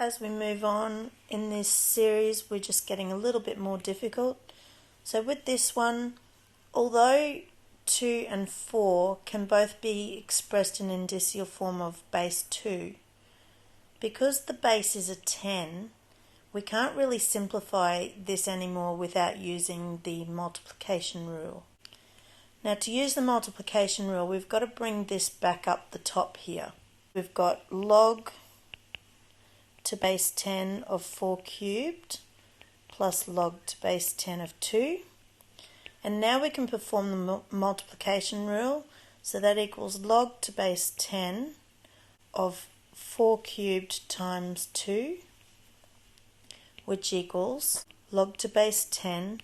as we move on in this series, we're just getting a little bit more difficult. So with this one, although 2 and 4 can both be expressed in indicial form of base 2, because the base is a 10, we can't really simplify this anymore without using the multiplication rule. Now, to use the multiplication rule, we've got to bring this back up the top here. We've got log to base 10 of 4 cubed plus log to base 10 of 2. And now we can perform the multiplication rule. So that equals log to base 10 of 4 cubed times 2, which equals log to base 10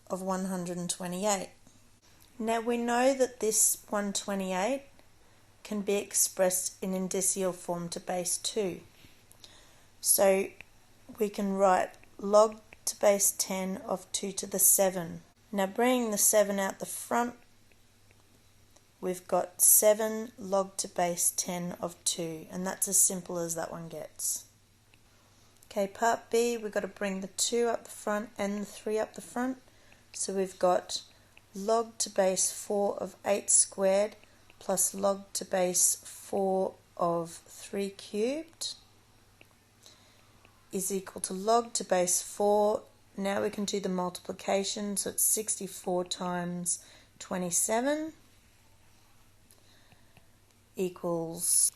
of 128. Now we know that this 128 can be expressed in indicial form to base 2. So we can write log to base 10 of 2 to the 7. Now bringing the 7 out the front, we've got 7 log to base 10 of 2, and that's as simple as that one gets. Okay, part B, we've got to bring the 2 up the front and the 3 up the front. So we've got log to base 4 of 8 squared plus log to base 4 of 3 cubed is equal to log to base 4. Now we can do the multiplication, so it's 64 times 27 equals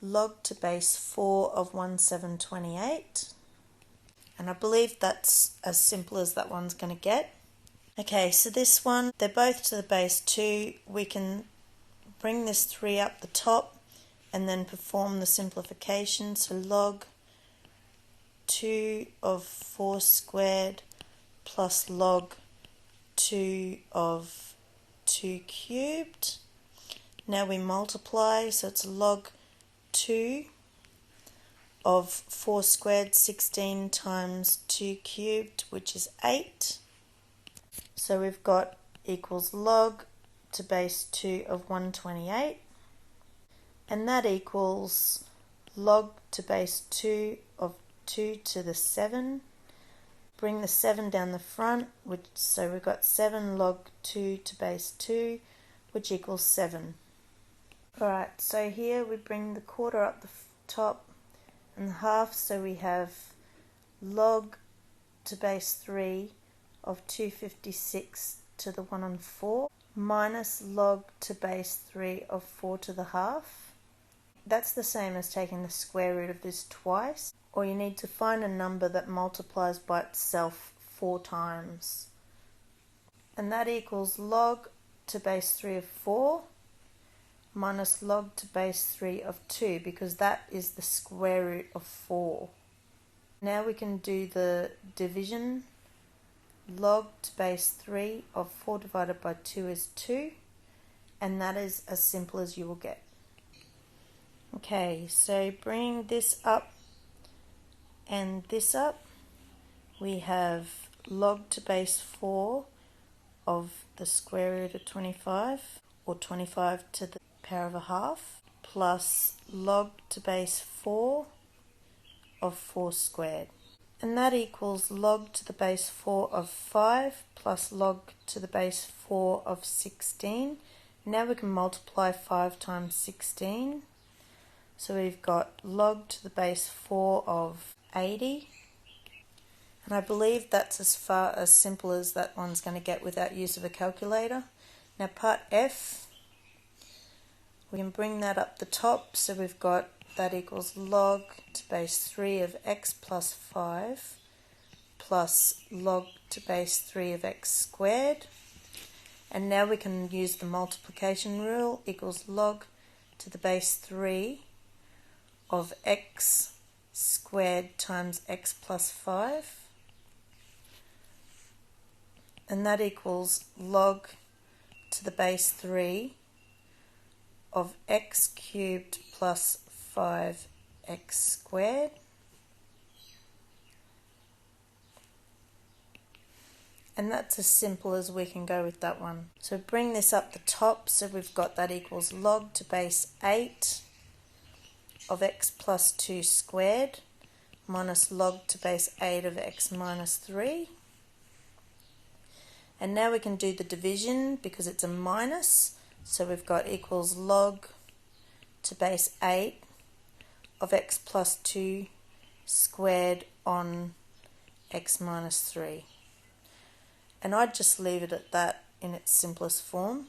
log to base 4 of 1728. And I believe that's as simple as that one's going to get. Okay, so this one, they're both to the base 2. We can bring this 3 up the top and then perform the simplification. So log 2 of 4 squared plus log 2 of 2 cubed. Now we multiply, so it's log 2 of 4 squared, 16 times 2 cubed, which is 8. So we've got equals log to base 2 of 128. And that equals log to base 2 of 2 to the 7. Bring the 7 down the front, so we've got 7 log 2 to base 2, which equals 7. Alright, so here we bring the quarter up the top and the half, so we have log to base 3 of 256 to the 1 and 4 minus log to base 3 of 4 to the half. That's the same as taking the square root of this twice, or you need to find a number that multiplies by itself 4 times. And that equals log to base 3 of 4 minus log to base 3 of 2, because that is the square root of 4. Now we can do the division. Log to base 3 of 4 divided by 2 is 2, and that is as simple as you will get. Okay, so bring this up and this up, we have log to base 4 of the square root of 25, or 25 to the power of a half, plus log to base 4 of 4 squared. And that equals log to the base 4 of 5 plus log to the base 4 of 16. Now we can multiply 5 times 16. So we've got log to the base 4 of 80. And I believe that's as simple as that one's going to get without use of a calculator. Now part F, we can bring that up the top, so we've got that equals log to base 3 of x plus 5 plus log to base 3 of x squared. And now we can use the multiplication rule, equals log to the base 3 of x squared times x plus 5. And that equals log to the base 3 of x cubed plus 5x squared. And that's as simple as we can go with that one. So bring this up the top, so we've got that equals log to base 8 of x plus 2 squared minus log to base 8 of x minus 3. And now we can do the division because it's a minus, so we've got equals log to base 8 of x plus 2 squared on x minus 3. And I'd just leave it at that in its simplest form.